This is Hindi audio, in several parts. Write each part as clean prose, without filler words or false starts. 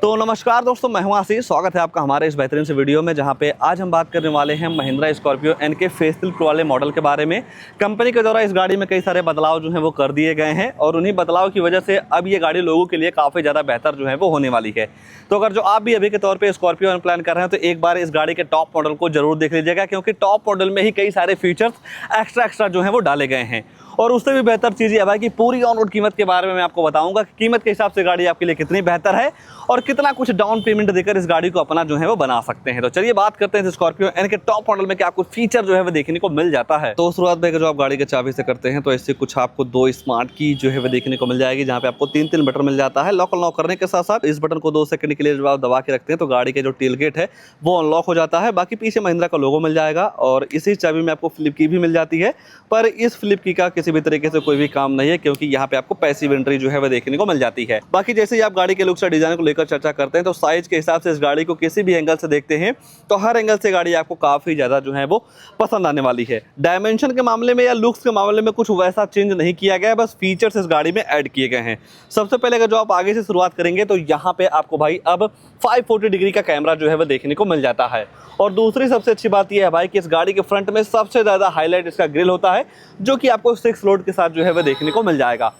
तो नमस्कार दोस्तों, मैं हूं आशीष। स्वागत है आपका हमारे इस बेहतरीन से वीडियो में, जहां पे आज हम बात करने वाले हैं महिंद्रा स्कॉर्पियो एन के फेसलिफ्ट वाले मॉडल के बारे में। कंपनी के द्वारा इस गाड़ी में कई सारे बदलाव जो हैं वो कर दिए गए हैं और उन्हीं बदलाव की वजह से अब ये गाड़ी लोगों के लिए काफ़ी ज़्यादा बेहतर जो है वो होने वाली है। तो अगर जो आप भी अभी के तौर पर स्कॉर्पियो एन प्लान कर रहे हैं तो एक बार इस गाड़ी के टॉप मॉडल को जरूर देख लीजिएगा, क्योंकि टॉप मॉडल में ही कई सारे फीचर्स एक्स्ट्रा जो हैं वो डाले गए हैं। और उससे भी बेहतर चीज़ ये है कि पूरी ऑन रोड कीमत के बारे में मैं आपको बताऊंगा कि कीमत के हिसाब से गाड़ी आपके लिए कितनी बेहतर है और कितना कुछ डाउन पेमेंट देकर इस गाड़ी को अपना जो है वो बना सकते हैं। तो चलिए बात करते हैं स्कॉर्पियो एन के टॉप मॉडल में क्या आपको फीचर जो है वो देखने को मिल जाता है। तो शुरुआत में जो आप गाड़ी के चाबी से करते हैं तो इससे कुछ आपको दो स्मार्ट की जो है वो देखने को मिल जाएगी, जहाँ पे आपको तीन बटन मिल जाता है। लॉक अनलॉक करने के साथ साथ इस बटन को 2 सेकंड के लिए जब आप दबा के रखते हैं तो गाड़ी के जो टेल गेट है वो अनलॉक हो जाता है। बाकी पीछे महिंद्रा का लोगो मिल जाएगा और इसी चाबी में आपको फ्लिप की भी मिल जाती है, पर इस फ्लिप की का किसी भी तरीके से कोई भी काम नहीं है, क्योंकि यहाँ पे आपको पैसिव एंट्री जो है वो देखने को मिल जाती है। बाकी जैसे ही आप गाड़ी के लुक से डिजाइन को लेकर चर्चा करते हैं तो साइज के हिसाब से इस गाड़ी को किसी भी एंगल से देखते हैं तो हर एंगल से गाड़ी आपको काफी ज्यादा जो है वो पसंद आने वाली है। डायमेंशन के मामले में या लुक्स के मामले में कुछ वैसा चेंज नहीं किया गया है, बस फीचर्स इस गाड़ी में ऐड किए गए हैं। सबसे पहले अगर जो आप आगे से शुरुआत करेंगे तो यहाँ पे आपको भाई अब 540 डिग्री का कैमरा जो है वो देखने को मिल जाता है। और दूसरी सबसे अच्छी बात यह है भाई कि इस गाड़ी के फ्रंट में सबसे ज्यादा हाईलाइट इसका ग्रिल होता है, जो कि आपको 6 लोड के साथ जो है वो देखने को मिल जाएगा।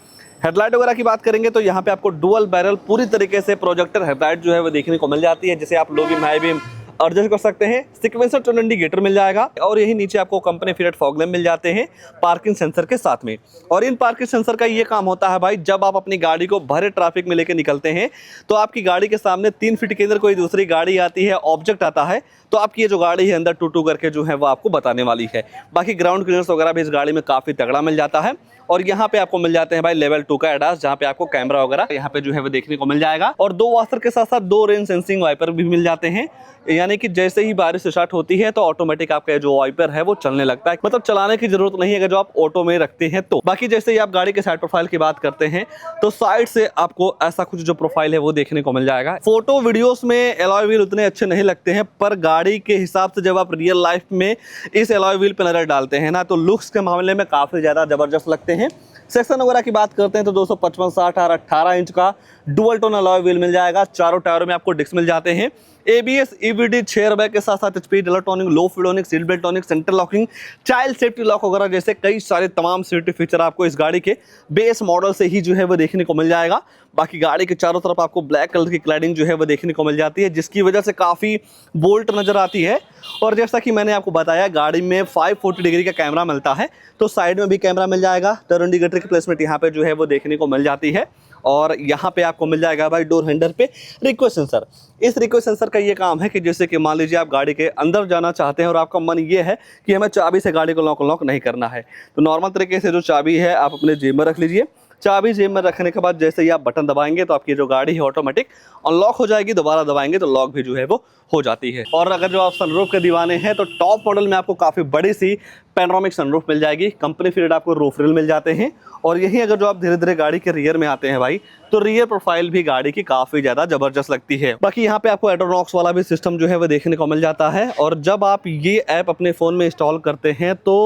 हेडलाइट वगैरह की बात करेंगे तो यहाँ पे आपको डुअल बैरल पूरी तरीके से प्रोजेक्टर हेडलाइट जो है वो देखने को मिल जाती है, जिसे आप low beam high beam adjust कर सकते हैं। सीक्वेंसर टर्न इंडिकेटर मिल जाएगा और यही नीचे आपको कंपनी फिटेड फॉग लैंप मिल जाते हैं पार्किंग सेंसर के साथ में। और इन पार्किंग सेंसर का ये काम होता है भाई, जब आप अपनी गाड़ी को भरे ट्रैफिक में लेके निकलते हैं तो आपकी गाड़ी के सामने 3 फीट के अंदर कोई दूसरी गाड़ी आती है, ऑब्जेक्ट आता है, तो आपकी ये जो गाड़ी है अंदर टू करके जो है वो आपको बताने वाली है। बाकी ग्राउंड क्लियरेंस वगैरह भी इस गाड़ी में काफ़ी तगड़ा मिल जाता है। और यहाँ पे आपको मिल जाते हैं भाई लेवल 2 का एडास, जहाँ पे आपको कैमरा वगैरह यहाँ पे जो है वो देखने को मिल जाएगा। और 2 वॉशर के साथ साथ 2 रेन सेंसिंग वाइपर भी मिल जाते हैं, यानी कि जैसे ही बारिश स्टार्ट होती है तो ऑटोमेटिक आपका जो वाइपर है वो चलने लगता है, मतलब चलाने की जरूरत नहीं है अगर जो आप ऑटो में रखते हैं तो। बाकी जैसे ही आप गाड़ी के साइड प्रोफाइल की बात करते हैं तो साइड से आपको ऐसा कुछ जो प्रोफाइल है वो देखने को मिल जाएगा। फोटो वीडियोस में एलॉय व्हील उतने अच्छे नहीं लगते हैं, पर गाड़ी के हिसाब से जब आप रियल लाइफ में इस एलॉय व्हील पर नजर डालते हैं ना तो लुक्स के मामले में काफी ज्यादा जबरदस्त लगते हैं। सेक्शन वगैरह की बात करते हैं तो 255, 60 और 18 इंच का डुअल टोन अलॉय व्हील मिल जाएगा। चारों टायरों में आपको डिस्क मिल जाते हैं। ABS EBD 6 एयरबैग के साथ साथ स्पीड इलेक्ट्रॉनिक, लो फ्लूइडिक, सीट बेल्ट टॉनिक, centre locking, child safety lock वगैरह जैसे कई सारे तमाम सेफ्टी फीचर आपको इस गाड़ी के बेस मॉडल से ही जो है वो देखने को मिल जाएगा। बाकी गाड़ी के चारों तरफ आपको ब्लैक कलर की क्लैडिंग जो है वो देखने को मिल जाती है, जिसकी वजह से काफ़ी बोल्ट नज़र आती है। और जैसा कि मैंने आपको बताया गाड़ी में 540 डिग्री का कैमरा मिलता है, तो साइड में भी कैमरा मिल जाएगा। टर्न इंडिकेटर की प्लेसमेंट यहाँ पे जो है वो देखने को मिल जाती है। और यहाँ पे आपको मिल जाएगा भाई डोर हैंडल पे रिक्वेस्ट सेंसर। इस रिक्वेस्ट सेंसर का ये काम है कि जैसे कि मान लीजिए आप गाड़ी के अंदर जाना चाहते हैं और आपका मन ये है कि हमें चाबी से गाड़ी को लॉक नहीं करना है, तो नॉर्मल तरीके से जो चाबी है आप अपने जेब में रख लीजिए। चाबी जेब में रखने के बाद जैसे ही आप बटन दबाएंगे तो आपकी जो गाड़ी है ऑटोमेटिक अनलॉक हो जाएगी, दोबारा दबाएंगे तो लॉक भी जो है वो हो जाती है। और अगर जो आप सनरूफ के दीवाने हैं तो टॉप मॉडल में आपको काफ़ी बड़ी सी पैनोरामिक सनरूफ मिल जाएगी। कंपनी फिटेड आपको रूफ रिल मिल जाते हैं। और यही अगर जो आप धीरे धीरे गाड़ी के रियर में आते हैं भाई तो रियर प्रोफाइल भी गाड़ी की काफ़ी ज़्यादा ज़बरदस्त लगती है। बाकी यहाँ पे आपको एडोनॉक्स वाला भी सिस्टम जो है वो देखने को मिल जाता है। और जब आप ये ऐप अपने फ़ोन में इंस्टॉल करते हैं तो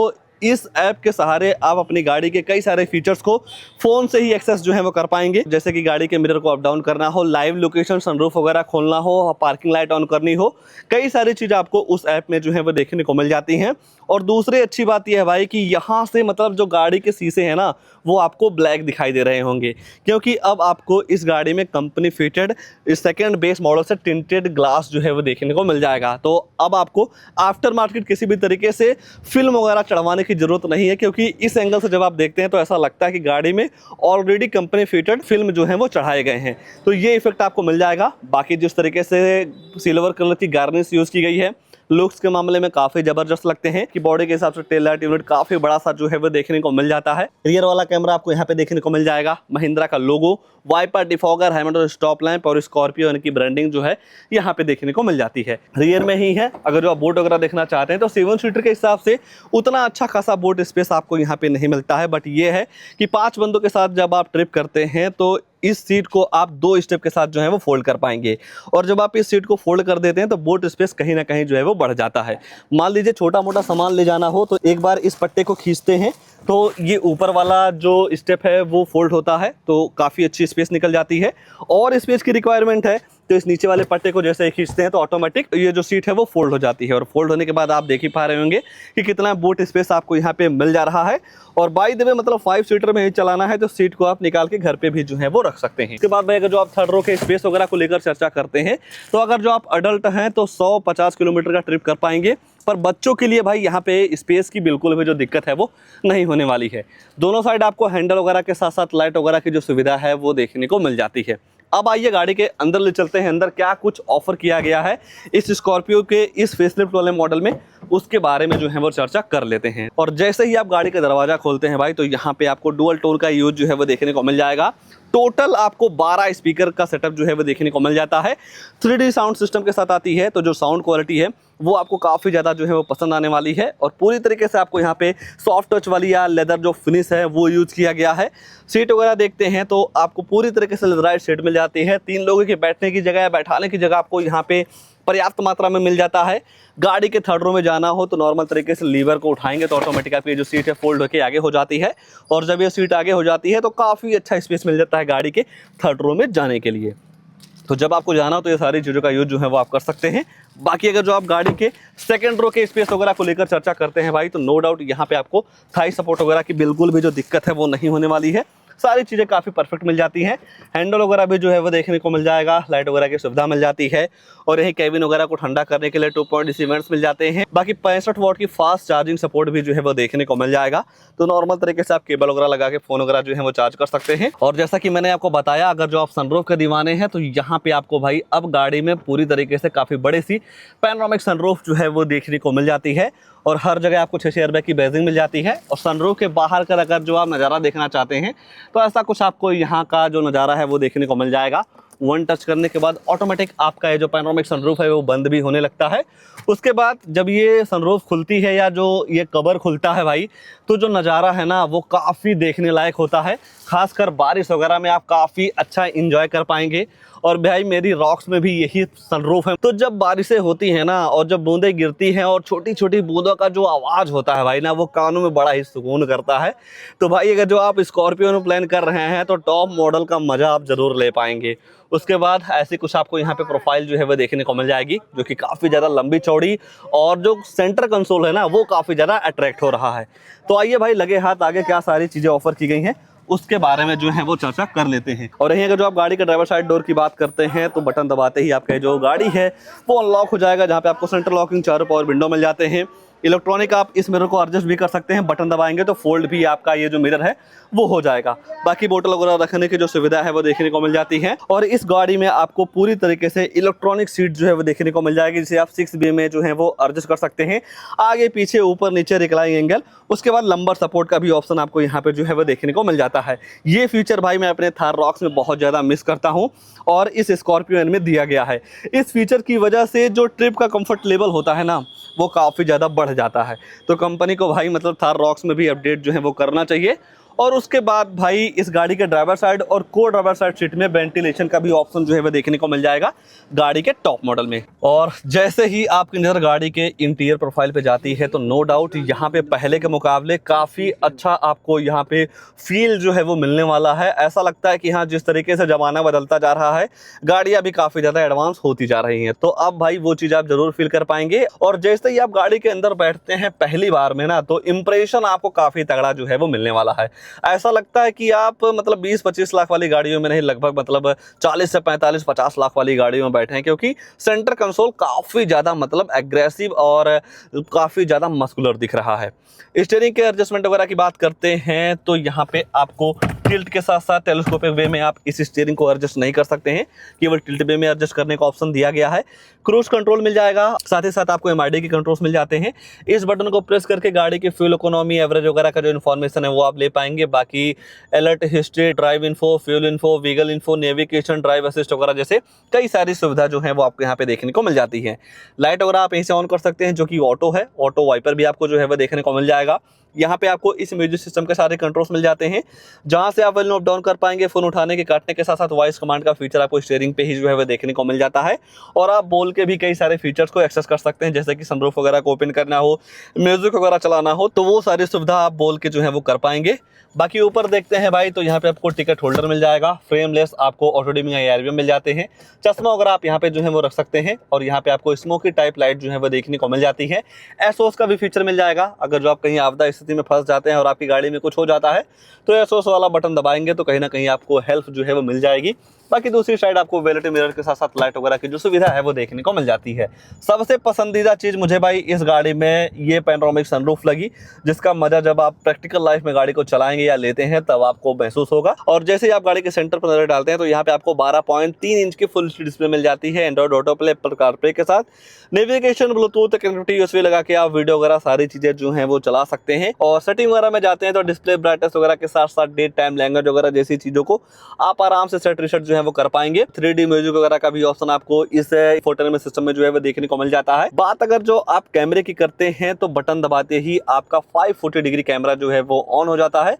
इस ऐप के सहारे आप अपनी गाड़ी के कई सारे फीचर्स को फ़ोन से ही एक्सेस जो है वो कर पाएंगे, जैसे कि गाड़ी के मिरर को अप डाउन करना हो, लाइव लोकेशन, सनरूफ वगैरह खोलना हो, पार्किंग लाइट ऑन करनी हो, कई सारी चीज़ें आपको उस ऐप में जो है वो देखने को मिल जाती हैं। और दूसरी अच्छी बात यह है भाई कि यहाँ से मतलब जो गाड़ी के शीशे हैं ना वो आपको ब्लैक दिखाई दे रहे होंगे, क्योंकि अब आपको इस गाड़ी में company fitted second base model से टिंटेड ग्लास जो है वो देखने को मिल जाएगा। तो अब आपको आफ्टर मार्केट किसी भी तरीके से फिल्म वगैरह चढ़वाने की जरूरत नहीं है, क्योंकि इस एंगल से जब आप देखते हैं तो ऐसा लगता है कि गाड़ी में ऑलरेडी कंपनी फिटेड फिल्म जो है वो चढ़ाए गए हैं, तो ये इफेक्ट आपको मिल जाएगा। बाकी जिस तरीके से सिल्वर कलर की गार्निश यूज़ की गई है, लुक्स के मामले में काफी जबरदस्त लगते हैं कि बॉडी के हिसाब से टेल लाइट यूनिट काफी बड़ा सा जो है वो देखने को मिल जाता है। रियर वाला कैमरा आपको यहाँ पे देखने को मिल जाएगा, महिंद्रा का लोगो, वाइपर, डिफॉगर, हेलमेट और स्टॉप लैंप और स्कॉर्पियो की ब्रांडिंग जो है यहाँ पे देखने को मिल जाती है। रियर में ही है। अगर जो आप बोट वगैरह देखना चाहते हैं तो 7 सीटर के हिसाब से उतना अच्छा खासा बोट स्पेस आपको यहाँ पे नहीं मिलता है, बट ये है कि 5 बंदों के साथ जब आप ट्रिप करते हैं तो इस सीट को आप 2 स्टेप के साथ जो है वो फोल्ड कर पाएंगे। और जब आप इस सीट को फोल्ड कर देते हैं तो बोट स्पेस कहीं ना कहीं जो है वो बढ़ जाता है। मान लीजिए छोटा मोटा सामान ले जाना हो तो एक बार इस पट्टे को खींचते हैं तो ये ऊपर वाला जो स्टेप है वो फोल्ड होता है, तो काफ़ी अच्छी स्पेस निकल जाती है। और स्पेस की रिक्वायरमेंट है तो इस नीचे वाले पट्टे को जैसे खींचते हैं तो ऑटोमेटिक ये जो सीट है वो फोल्ड हो जाती है, और फोल्ड होने के बाद आप देख ही पा रहे होंगे कि कितना बूट स्पेस आपको यहाँ पे मिल जा रहा है। और बाय द वे मतलब 5 सीटर में ही चलाना है तो सीट को आप निकाल के घर पे भी जो है वो रख सकते हैं। इसके बाद भाई अगर जो आप थर्ड रो के स्पेस वगैरह को लेकर चर्चा करते हैं तो अगर जो आप अडल्ट हैं तो 150 किलोमीटर का ट्रिप कर पाएंगे, पर बच्चों के लिए भाई यहाँ पे स्पेस की बिल्कुल भी जो दिक्कत है वो नहीं होने वाली है। दोनों साइड आपको हैंडल वगैरह के साथ साथ लाइट वगैरह की जो सुविधा है वो देखने को मिल जाती है। अब आइए गाड़ी के अंदर ले चलते हैं, अंदर क्या कुछ ऑफर किया गया है इस स्कॉर्पियो के इस फेसलिफ्ट वाले मॉडल में, उसके बारे में जो है वो चर्चा कर लेते हैं। और जैसे ही आप गाड़ी का दरवाजा खोलते हैं भाई तो यहाँ पे आपको डुअल टोन का यूज जो है वो देखने को मिल जाएगा। टोटल आपको 12 स्पीकर का सेटअप जो है वो देखने को मिल जाता है। 3D साउंड सिस्टम के साथ आती है, तो जो साउंड क्वालिटी है वो आपको काफ़ी ज़्यादा जो है वो पसंद आने वाली है। और पूरी तरीके से आपको यहाँ पे सॉफ्ट टच वाली या लेदर जो फिनिश है वो यूज़ किया गया है। सीट वगैरह देखते हैं तो आपको पूरी तरीके से लेदराइज सीट मिल जाती है। 3 लोगों के बैठने की जगह या बैठाने की जगह आपको यहाँ पे पर्याप्त मात्रा में मिल जाता है। गाड़ी के थर्ड रो में जाना हो तो नॉर्मल तरीके से लीवर को उठाएंगे तो ऑटोमेटिक आपकी जो सीट है फोल्ड होकर आगे हो जाती है, और जब ये सीट आगे हो जाती है तो काफ़ी अच्छा स्पेस मिल जाता है गाड़ी के थर्ड रो में जाने के लिए। तो जब आपको जाना हो तो ये सारी चीज़ों का यूज जो है वो आप कर सकते हैं। बाकी अगर जो आप गाड़ी के सेकंड रो के स्पेस वगैरह को लेकर चर्चा करते हैं भाई तो नो डाउट यहाँ पे आपको थाई सपोर्ट वगैरह की बिल्कुल भी जो दिक्कत है वो नहीं होने वाली है। सारी चीज़ें काफ़ी परफेक्ट मिल जाती हैं। हैंडल वगैरह भी जो है वो देखने को मिल जाएगा, लाइट वगैरह की सुविधा मिल जाती है, और यही कैबिन वगैरह को ठंडा करने के लिए 2.0 इवेंट्स मिल जाते हैं। बाकी 65 वाट की फास्ट चार्जिंग सपोर्ट भी जो है वो देखने को मिल जाएगा, तो नॉर्मल तरीके से आप केबल वगैरह लगा के फ़ोन वगैरह जो है वो चार्ज कर सकते हैं। और जैसा कि मैंने आपको बताया, अगर जो आप सनरूफ के दीवाने हैं तो यहाँ पे आपको भाई अब गाड़ी में पूरी तरीके से काफ़ी बड़ी सी पैनोरामिक सनरूफ जो है वो देखने को मिल जाती है, और हर जगह आपको 6 एयरबैग की बेजिंग मिल जाती है। और सनरूफ के बाहर का अगर जो आप नज़ारा देखना चाहते हैं तो ऐसा कुछ आपको यहाँ का जो नज़ारा है वो देखने को मिल जाएगा। वन टच करने के बाद ऑटोमेटिक आपका ये जो पैनोरामिक सनरूफ है वो बंद भी होने लगता है। उसके बाद जब ये सनरूफ खुलती है या जो ये कवर खुलता है भाई, तो जो नज़ारा है ना वो काफ़ी देखने लायक होता है। खासकर बारिश वगैरह में आप काफ़ी अच्छा इंजॉय कर पाएंगे। और भाई मेरी रॉक्स में भी यही सनरूफ है, तो जब बारिशें होती हैं ना और जब बूंदें गिरती हैं और छोटी छोटी बूंदों का जो आवाज़ होता है भाई ना, वो कानों में बड़ा ही सुकून करता है। तो भाई अगर जो आप स्कॉर्पियो में प्लान कर रहे हैं तो टॉप मॉडल का मज़ा आप ज़रूर ले पाएंगे। उसके बाद ऐसी कुछ आपको यहाँ पे प्रोफाइल जो है वो देखने को मिल जाएगी, जो कि काफ़ी ज़्यादा लंबी चौड़ी, और जो सेंटर कंसोल है ना वो काफ़ी ज़्यादा अट्रैक्ट हो रहा है। तो आइए भाई लगे हाथ आगे क्या सारी चीज़ें ऑफर की गई हैं उसके बारे में जो है वो चर्चा कर लेते हैं। और यहीं अगर जो आप गाड़ी के ड्राइवर साइड डोर की बात करते हैं तो बटन दबाते ही आपका जो गाड़ी है वो अनलॉक हो जाएगा, जहाँ पे आपको सेंटर लॉकिंग, चारों पावर विंडो मिल जाते हैं। इलेक्ट्रॉनिक आप इस मिरर को एडजस्ट भी कर सकते हैं, बटन दबाएंगे तो फोल्ड भी आपका ये जो मिरर है वो हो जाएगा। बाकी बोतल वगैरह रखने की जो सुविधा है वो देखने को मिल जाती है। और इस गाड़ी में आपको पूरी तरीके से इलेक्ट्रॉनिक सीट जो है वो देखने को मिल जाएगी, जिसे आप 6B में जो है वो एडजस्ट कर सकते हैं, आगे पीछे ऊपर नीचे रिक्लाइनिंग एंगल। उसके बाद लंबर सपोर्ट का भी ऑप्शन आपको यहाँ पे जो है वो देखने को मिल जाता है। ये फीचर भाई मैं अपने थार रॉक्स में बहुत ज़्यादा मिस करता हूँ और इस स्कॉर्पियो एन में दिया गया है। इस फीचर की वजह से जो ट्रिप का कंफर्ट लेवल होता है ना वो काफ़ी ज़्यादा बढ़ जाता है। तो कंपनी को भाई मतलब थार रॉक्स में भी अपडेट जो है वो करना चाहिए। और उसके बाद भाई इस गाड़ी के ड्राइवर साइड और को ड्राइवर साइड सीट में वेंटिलेशन का भी ऑप्शन जो है वो देखने को मिल जाएगा गाड़ी के टॉप मॉडल में। और जैसे ही आपकी नज़र गाड़ी के इंटीरियर प्रोफाइल पे जाती है तो नो डाउट यहाँ पे पहले के मुकाबले काफ़ी अच्छा आपको यहाँ पे फील जो है वो मिलने वाला है। ऐसा लगता है कि हाँ, जिस तरीके से ज़माना बदलता जा रहा है, गाड़ियाँ भी काफ़ी ज़्यादा एडवांस होती जा रही हैं, तो अब भाई वो चीज़ आप ज़रूर फील कर पाएंगे। और जैसे ही आप गाड़ी के अंदर बैठते हैं पहली बार में ना, तो इम्प्रेशन आपको काफ़ी तगड़ा जो है वो मिलने वाला है। ऐसा लगता है कि आप मतलब 20-25 लाख वाली गाड़ियों में नहीं, लगभग मतलब 40 से 45-50 लाख वाली गाड़ियों में बैठे हैं, क्योंकि सेंटर कंसोल काफ़ी ज़्यादा मतलब एग्रेसिव और काफ़ी ज़्यादा मस्कुलर दिख रहा है। स्टीयरिंग के एडजस्टमेंट वगैरह की बात करते हैं तो यहाँ पे आपको टिल्ट के साथ साथ टेलीस्कोपिक वे में आप इस स्टीयरिंग को एडजस्ट नहीं कर सकते हैं, केवल टिल्ट वे में एडजस्ट करने का ऑप्शन दिया गया है। क्रूज कंट्रोल मिल जाएगा, साथ ही साथ आपको MID के कंट्रोल्स मिल जाते हैं। इस बटन को प्रेस करके गाड़ी की फ्यूल इकोनॉमी, एवरेज वगैरह का जो इन्फॉर्मेशन है वो आप ले पाएंगे। बाकी alert history, drive info, fuel info, vehicle info, navigation, drive assist वगैरह जैसे कई सारी सुविधा जो है वो आपको यहाँ पे देखने को मिल जाती है। लाइट वगैरह आप यहीं से ऑन कर सकते हैं, जो कि ऑटो है। ऑटो वाइपर भी आपको जो है वो देखने को मिल जाएगा। यहाँ पे आपको इस म्यूजिक सिस्टम के सारे कंट्रोल्स मिल जाते हैं, जहाँ से आप वॉल्यूम अप डाउन कर पाएंगे। फोन उठाने के, काटने के साथ साथ वॉइस कमांड का फीचर आपको स्टीयरिंग पे ही जो है वो देखने को मिल जाता है। और आप बोल के भी कई सारे फीचर्स को एक्सेस कर सकते हैं, जैसे कि सनरूफ वगैरह को ओपन करना हो, म्यूजिक वगैरह चलाना हो, तो वो सारी सुविधा आप बोल के जो है वो कर पाएंगे। बाकी ऊपर देखते हैं भाई तो यहाँ पे आपको टिकट होल्डर मिल जाएगा, फ्रेमलेस आपको ऑटो डिमिंग AR भी मिल जाते हैं, चश्मा वगैरह आप यहाँ पे जो है वो रख सकते हैं। और यहाँ पे आपको स्मोकी टाइप लाइट जो है वो देखने को मिल जाती है। एसओएस का भी फीचर मिल जाएगा, अगर जो आप कहीं आपदा स्थिति में फंस जाते हैं और आपकी गाड़ी में कुछ हो जाता है तो एसओएस वाला बटन दबाएंगे तो कहीं ना कहीं आपको हेल्प जो है वो मिल जाएगी। बाकी दूसरी साइड आपको वैनिटी मिरर के साथ साथ लाइट वगैरह की जो सुविधा है वो देखने को मिल जाती है। सबसे पसंदीदा चीज़ मुझे भाई इस गाड़ी में ये पैनोरामिक सनरूफ लगी, जिसका मजा जब आप प्रैक्टिकल लाइफ में गाड़ी को चलाएंगे या लेते हैं तब आपको महसूस होगा। और जैसे ही आप गाड़ी के सेंटर पर नजर डालते हैं तो यहाँ पे आपको 12.3 इंच की फुल डिस्प्ले मिल जाती है Android auto play, Apple CarPlay के साथ। नेविगेशन, ब्लूटूथ कनेक्टिविटी, यूएसबी लगा के आप वीडियो वगैरह सारी चीजें जो हैं वो चला सकते हैं। और सेटिंग वगैरह में जाते हैं तो डिस्प्ले ब्राइटनेस वगैरह के साथ साथ डेट टाइम, लैंग्वेज वगैरह जैसी चीजों को आप आराम से सेट रिसेट जो है वो कर पाएंगे। 3D म्यूजिक वगैरह का भी ऑप्शन आपको इस इंफोटेनमेंट सिस्टम में जो है वो देखने को मिल जाता है। बात अगर जो आप कैमरे की करते हैं तो बटन दबाते ही आपका 540 डिग्री कैमरा जो है वो ऑन हो जाता है।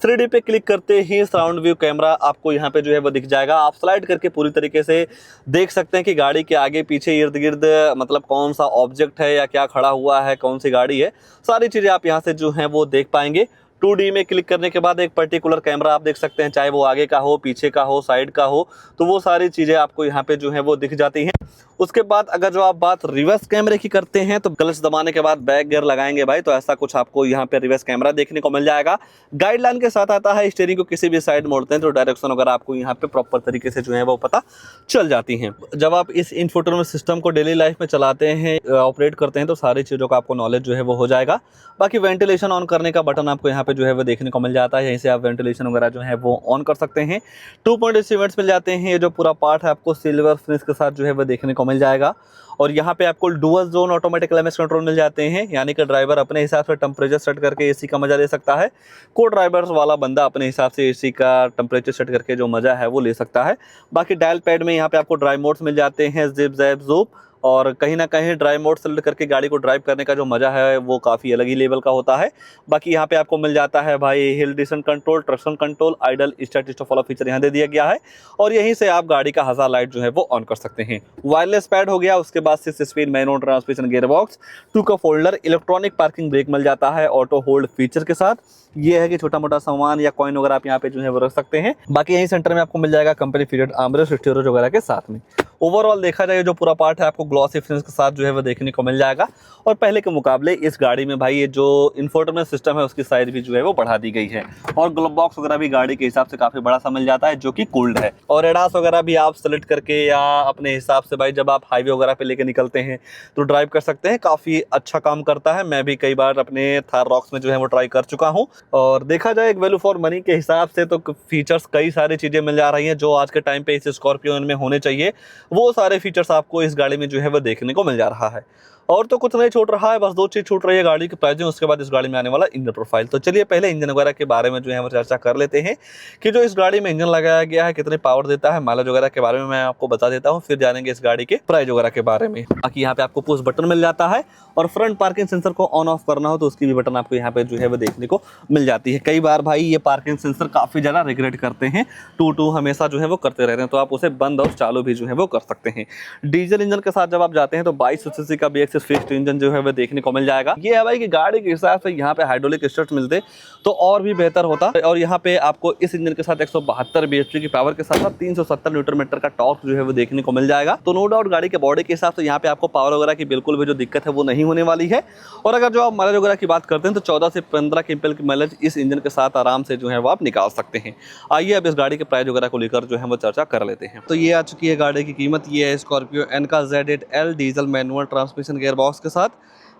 3D पे क्लिक करते ही सराउंड व्यू कैमरा आपको यहाँ पे जो है वो दिख जाएगा। आप स्लाइड करके पूरी तरीके से देख सकते हैं कि गाड़ी के आगे पीछे इर्द गिर्द मतलब कौन सा ऑब्जेक्ट है या क्या खड़ा हुआ है, कौन सी गाड़ी है, सारी चीज़ें आप यहाँ से जो हैं वो देख पाएंगे। 2D में क्लिक करने के बाद एक पर्टिकुलर कैमरा आप देख सकते हैं, चाहे वो आगे का हो, पीछे का हो, साइड का हो, तो वो सारी चीज़ें आपको यहाँ पे जो है वो दिख जाती हैं। उसके बाद अगर जो आप बात रिवर्स कैमरे की करते हैं तो क्लच दबाने के बाद बैक गियर लगाएंगे भाई तो ऐसा कुछ आपको यहाँ पे रिवर्स कैमरा देखने को मिल जाएगा। गाइडलाइन के साथ आता है, स्टीयरिंग को किसी भी साइड मोड़ते हैं तो डायरेक्शन वगैरह आपको यहाँ पे प्रॉपर तरीके से जो है वो पता चल जाती हैं। जब आप इस इंफोटेनमेंट सिस्टम को डेली लाइफ में चलाते हैं, ऑपरेट करते हैं तो सारी चीज़ों का आपको नॉलेज जो है वो हो जाएगा। बाकी वेंटिलेशन ऑन करने का बटन आपको यहाँ पे जो है वो देखने को मिल जाता है, यहीं से आप वेंटिलेशन वगैरह जो है वो ऑन कर सकते हैं। 2.8 इवेंट्स मिल जाते हैं, ये जो पूरा पार्ट है आपको सिल्वर फिनिश के साथ जो है वो देखने को मिल जाएगा। और यहाँ पे आपको dual zone automatic climate control मिल जाते हैं, यानी कि ड्राइवर अपने हिसाब से टेम्परेचर सेट करके एसी का मजा ले सकता है। को ड्राइवर्स वाला बंदा अपने हिसाब से एसी का टेम्परेचर सेट करके जो मजा है वो ले सकता है। बाकी डायल पैड में यहाँ पे आपको ड्राइव मोड्स मिल जाते हैं, जिप जैप जूप, और कहीं ना कहीं ड्राइव मोड सेलेक्ट करके गाड़ी को ड्राइव करने का जो मज़ा है वो काफ़ी अलग ही लेवल का होता है। बाकी यहाँ पे आपको मिल जाता है भाई hill descent control, traction control, idle, start stop वाला फीचर यहाँ दे दिया गया है। और यहीं से आप गाड़ी का हज़ार लाइट जो है वो ऑन कर सकते हैं। वायरलेस पैड हो गया, उसके बाद 6 speed manual transmission gearbox, 2 cup holder, electronic parking brake मिल जाता है ऑटो होल्ड फीचर के साथ। ये है कि छोटा मोटा सामान या कॉइन वगैरह आप यहाँ पे जो है वो रख सकते हैं। बाकी यहीं सेंटर में आपको मिल जाएगा कंपनी फीटेड आर्मरेस्ट, स्टीयरिंग वगैरह के साथ में। ओवरऑल देखा जाए जो पूरा पार्ट है आपको ग्लॉसी फिनिश के साथ जो है वो देखने को मिल जाएगा। और पहले के मुकाबले इस गाड़ी में भाई ये जो इंफोटेनमेंट सिस्टम है उसकी साइज भी जो है वो बढ़ा दी गई है। और ग्लोव बॉक्स वगैरह भी गाड़ी के हिसाब से काफ़ी बड़ा सा मिल जाता है जो कि कूल्ड है। और एडास वगैरह भी आप सेलेक्ट करके या अपने हिसाब से भाई जब आप हाईवे वगैरह पे लेके निकलते हैं तो ड्राइव कर सकते हैं, काफ़ी अच्छा काम करता है। मैं भी कई बार अपने थार रॉक्स में जो है वो ट्राई कर चुका हूँ। और देखा जाए एक वैल्यू फॉर मनी के हिसाब से तो फीचर्स कई सारी चीज़ें मिल जा रही हैं जो आज के टाइम पे इस स्कॉर्पियो में होने चाहिए, वो सारे फीचर्स आपको इस गाड़ी में जो है वो देखने को मिल जा रहा है। और तो कुछ नहीं छूट रहा है, बस 2 चीज़ छूट रही है गाड़ी की प्राइसिंग, उसके बाद इस गाड़ी में आने वाला इंजन प्रोफाइल। तो चलिए पहले इंजन वगैरह के बारे में जो है वो चर्चा कर लेते हैं कि जो इस गाड़ी में इंजन लगाया गया है कितनी पावर देता है, माइलेज वगैरह के बारे में मैं आपको बता देता हूँ, फिर जानेंगे इस गाड़ी के प्राइस वगैरह के बारे में। बाकी यहाँ पे आपको पुश बटन मिल जाता है और फ्रंट पार्किंग सेंसर को ऑन ऑफ करना हो तो उसकी भी बटन आपको यहाँ पे जो है वो देखने को मिल जाती है। कई बार भाई ये पार्किंग सेंसर काफ़ी ज़्यादा रिग्रेट करते हैं, टू हमेशा जो है वो करते रहते हैं, तो आप उसे बंद और चालू भी जो है वो कर सकते हैं। डीजल इंजन के साथ जब आप जाते हैं तो 2200 सीसी का BX फिक्स्ड इंजन जो है वो देखने को मिल जाएगा। ये है भाई कि गाड़ी के हिसाब से यहाँ पे हाइड्रोलिक स्टार्ट मिलते तो और भी बेहतर होता। और यहाँ पे आपको इस इंजन के साथ 172 bhp की पावर के साथ साथ 370 न्यूटन मीटर का टॉर्क जो है वो देखने को मिल जाएगा। तो नो डाउट गाड़ी के बॉडी के हिसाब से यहाँ पे आपको पावर वगैरह की बिल्कुल भी जो दिक्कत है वो नहीं होने वाली है। और अगर जो आप माइलेज वगैरह की बात करते हैं तो 14 से 15 क्विंटल की माइलेज इस इंजन के साथ आराम से जो है वो आप निकाल सकते हैं। आइए अब इस गाड़ी के प्राइस वगैरह को लेकर जो है वो चर्चा कर लेते हैं। तो ये आ चुकी है गाड़ी की कीमत, ये है स्कॉर्पियो एन का Z8L diesel manual transmission gearbox के साथ।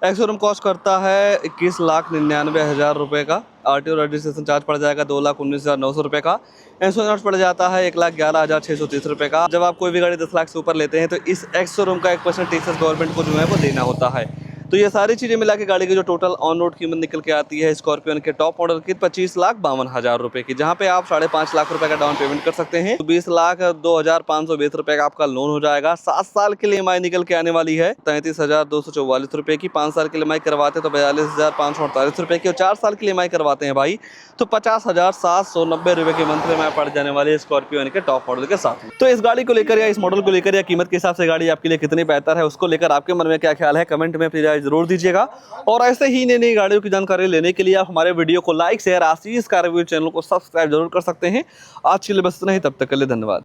एक्स-शोरूम कॉस्ट करता है 21,99,000 रुपये का। RTO रजिस्ट्रेशन चार्ज पड़ जाएगा 2,19,900 रुपये का। इंश्योरेंस पड़ जाता है 1,11,630 रुपये का। जब आप कोई भी गाड़ी 10 लाख से ऊपर लेते हैं तो इस एक्स-शोरूम का 1% टैक्स गवर्नमेंट को जो है वो देना होता है। तो ये सारी चीज़ें मिला के गाड़ी की जो टोटल ऑन रोड कीमत निकल के आती है स्कॉर्पियन के टॉप मॉडल की 25,52,000 रुपये की, जहाँ पे आप 5.5 लाख रुपए का डाउन पेमेंट कर सकते हैं। तो 20,02,520 रुपये का आपका लोन हो जाएगा। 7 साल के लिए EMI निकल के आने वाली है 33,244 रुपये की। 5 साल के लिए EMI करवाते तो 42,548 रुपये की। और 4 साल के लिए EMI करवाते हैं भाई तो 50,790 रुपये की मंथली EMI पड़ जाने वाली है स्कॉर्पियो के टॉप मॉडल के साथ। तो इस गाड़ी को लेकर या इस मॉडल को लेकर या कीमत के हिसाब से गाड़ी आपके लिए कितनी बेहतर है उसको लेकर आपके मन में क्या ख्याल है, कमेंट में प्लीज जरूर दीजिएगा। और ऐसे ही नई नई गाड़ियों की जानकारी लेने के लिए आप हमारे वीडियो को लाइक शेयर आशीष कार रिव्यू चैनल को सब्सक्राइब जरूर कर सकते हैं। आज के लिए बस इतना ही, तब तक के लिए धन्यवाद।